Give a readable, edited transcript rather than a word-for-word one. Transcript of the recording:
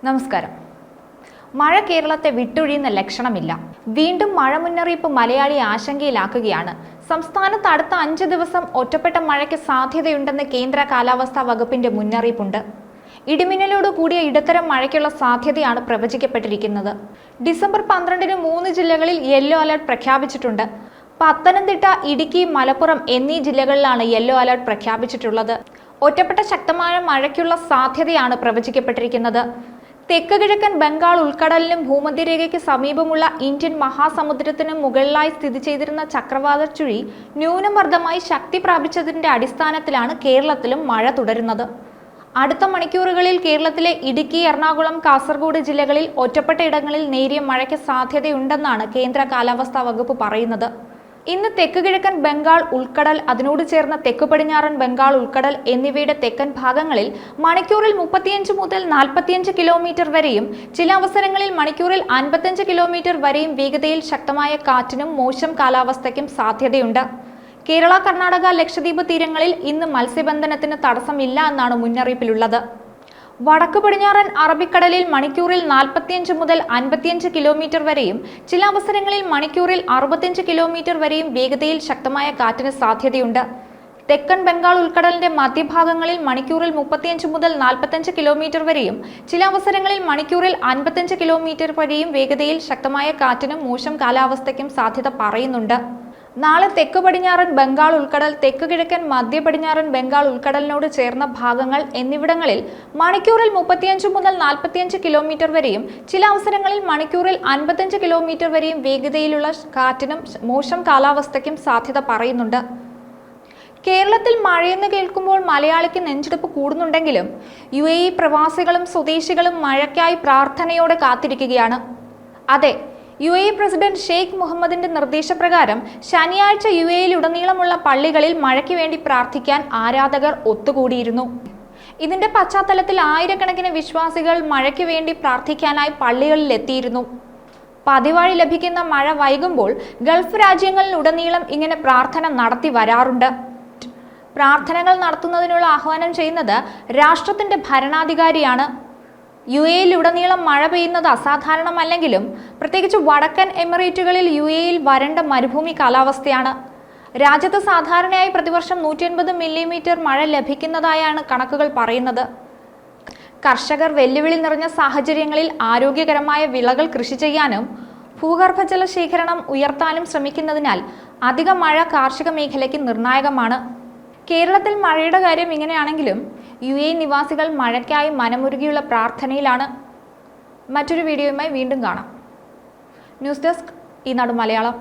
നമസ്കാരം. മഴ കേരളത്തെ വിട്ടൊഴിയുന്ന ലക്ഷണമില്ല. വീണ്ടും മഴ മുന്നറിയിപ്പ് മലയാളി ആശങ്കയിലാക്കുകയാണ്. സംസ്ഥാനത്ത് അടുത്ത 5 ദിവസം ഒറ്റപ്പെട്ട മഴയ്ക്ക് സാധ്യതയുണ്ടെന്ന് കേന്ദ്ര കാലാവസ്ഥാ വകുപ്പിന്റെ മുന്നറിയിപ്പുണ്ട്. ഇടിമിന്നലോട് കൂടിയ ഇടത്തരം മഴയ്ക്കുള്ള സാധ്യതയാണ് പ്രവചിക്കപ്പെട്ടിരിക്കുന്നത്. ഡിസംബർ 12-ന് 3 ജില്ലകളിൽ യെല്ലോ അലർട്ട് പ്രഖ്യാപിച്ചിട്ടുണ്ട്. പത്തനംതിട്ട, ഇടുക്കി, മലപ്പുറം എന്നീ ജില്ലകളിലാണ് യെല്ലോ അലർട്ട് പ്രഖ്യാപിച്ചിട്ടുള്ളത്. ഒറ്റപ്പെട്ട ശക്തമായ മഴയ്ക്കുള്ള സാധ്യതയാണ് പ്രവചിക്കപ്പെട്ടിരിക്കുന്നത്. തെക്ക് കിഴക്കൻ ബംഗാൾ ഉൾക്കടലിനും ഭൂമധ്യരേഖയ്ക്ക് സമീപമുള്ള ഇന്ത്യൻ മഹാസമുദ്രത്തിന് മുകളിലായി സ്ഥിതി ചെയ്തിരുന്ന ചക്രവാത ചുഴി ന്യൂനമർദ്ദമായി ശക്തി പ്രാപിച്ചതിന്റെ അടിസ്ഥാനത്തിലാണ് കേരളത്തിലും മഴ തുടരുന്നത്. അടുത്ത മണിക്കൂറുകളിൽ കേരളത്തിലെ ഇടുക്കി, എറണാകുളം, കാസർഗോഡ് ജില്ലകളിൽ ഒറ്റപ്പെട്ട ഇടങ്ങളിൽ നേരിയ മഴയ്ക്ക് സാധ്യതയുണ്ടെന്നാണ് കേന്ദ്ര കാലാവസ്ഥാ വകുപ്പ് പറയുന്നത്. ഇന്ന് തെക്ക് കിഴക്കൻ ബംഗാൾ ഉൾക്കടൽ, അതിനോട് ചേർന്ന തെക്ക് പടിഞ്ഞാറൻ ബംഗാൾ ഉൾക്കടൽ എന്നിവയുടെ തെക്കൻ ഭാഗങ്ങളിൽ മണിക്കൂറിൽ 35 മുതൽ 45 കിലോമീറ്റർ വരെയും ചില അവസരങ്ങളിൽ മണിക്കൂറിൽ 55 കിലോമീറ്റർ വരെയും വേഗതയിൽ ശക്തമായ കാറ്റിനും മോശം കാലാവസ്ഥയ്ക്കും സാധ്യതയുണ്ട്. കേരള, കർണാടക, ലക്ഷദ്വീപ് തീരങ്ങളിൽ ഇന്ന് മത്സ്യബന്ധനത്തിന് തടസ്സമില്ല എന്നാണ് മുന്നറിയിപ്പിലുള്ളത്. വടക്ക് പടിഞ്ഞാറൻ അറബിക്കടലിൽ മണിക്കൂറിൽ 45 മുതൽ 55 കിലോമീറ്റർ വരെയും ചില അവസരങ്ങളിൽ മണിക്കൂറിൽ 65 കിലോമീറ്റർ വരെയും വേഗതയിൽ ശക്തമായ കാറ്റിന് സാധ്യതയുണ്ട്. തെക്കൻ ബംഗാൾ ഉൾക്കടലിന്റെ മധ്യഭാഗങ്ങളിൽ മണിക്കൂറിൽ 35 മുതൽ 45 കിലോമീറ്റർ വരെയും ചില അവസരങ്ങളിൽ മണിക്കൂറിൽ 55 കിലോമീറ്റർ വരെയും വേഗതയിൽ ശക്തമായ കാറ്റിനും മോശം കാലാവസ്ഥയ്ക്കും സാധ്യത പറയുന്നുണ്ട്. നാളെ തെക്ക് പടിഞ്ഞാറൻ ബംഗാൾ ഉൾക്കടൽ, തെക്ക് കിഴക്കൻ മധ്യ പടിഞ്ഞാറൻ ബംഗാൾ ഉൾക്കടലിനോട് ചേർന്ന ഭാഗങ്ങൾ എന്നിവിടങ്ങളിൽ മണിക്കൂറിൽ 35 മുതൽ 45 കിലോമീറ്റർ വരെയും ചില അവസരങ്ങളിൽ മണിക്കൂറിൽ 55 കിലോമീറ്റർ വരെയും വേഗതയിലുള്ള കാറ്റിനും മോശം കാലാവസ്ഥയ്ക്കും സാധ്യത പറയുന്നുണ്ട്. കേരളത്തിൽ മഴയെന്ന് കേൾക്കുമ്പോൾ മലയാളിക്ക് നെഞ്ചിടിപ്പ് കൂടുന്നുണ്ടെങ്കിലും UAE പ്രവാസികളും സ്വദേശികളും മഴയ്ക്കായി പ്രാർത്ഥനയോടെ കാത്തിരിക്കുകയാണ്. അതെ, UAE പ്രസിഡന്റ് ഷെയ്ഖ് മുഹമ്മദിന്റെ നിർദ്ദേശപ്രകാരം ശനിയാഴ്ച UAEയിലുടനീളമുള്ള പള്ളികളിൽ മഴയ്ക്ക് വേണ്ടി പ്രാർത്ഥിക്കാൻ ആരാധകർ ഒത്തുകൂടിയിരുന്നു. ഇതിന്റെ പശ്ചാത്തലത്തിൽ ആയിരക്കണക്കിന് വിശ്വാസികൾ മഴയ്ക്ക് വേണ്ടി പ്രാർത്ഥിക്കാനായി പള്ളികളിൽ എത്തിയിരുന്നു. പതിവായി ലഭിക്കുന്ന മഴ വൈകുമ്പോൾ ഗൾഫ് രാജ്യങ്ങളിലുടനീളം ഇങ്ങനെ പ്രാർത്ഥന നടത്തി വരാറുണ്ട്. പ്രാർത്ഥനകൾ നടത്തുന്നതിനുള്ള ആഹ്വാനം ചെയ്യുന്നത് രാഷ്ട്രത്തിന്റെ ഭരണാധികാരിയാണ്. UAEയിലുടനീളം മഴ പെയ്യുന്നത് അസാധാരണമല്ലെങ്കിലും പ്രത്യേകിച്ച് വടക്കൻ എമിറേറ്റുകളിൽ UAEയിൽ വരണ്ട മരുഭൂമി കാലാവസ്ഥയാണ്. രാജ്യത്ത് സാധാരണയായി പ്രതിവർഷം 180 മില്ലിമീറ്റർ മഴ ലഭിക്കുന്നതായാണ് കണക്കുകൾ പറയുന്നത്. കർഷകർ വെല്ലുവിളി നിറഞ്ഞ സാഹചര്യങ്ങളിൽ ആരോഗ്യകരമായ വിളകൾ കൃഷി ചെയ്യാനും ഭൂഗർഭജല ശേഖരണം ഉയർത്താനും ശ്രമിക്കുന്നതിനാൽ അധിക മഴ കാർഷിക മേഖലയ്ക്ക് നിർണായകമാണ്. കേരളത്തിൽ മഴയുടെ കാര്യം ഇങ്ങനെയാണെങ്കിലും UAE നിവാസികൾ മഴയ്ക്കായി മനമുരുകിയുള്ള പ്രാർത്ഥനയിലാണ്. മറ്റൊരു വീഡിയോയുമായി വീണ്ടും കാണാം. ന്യൂസ് ഡെസ്ക്, ഈനാട് മലയാളം.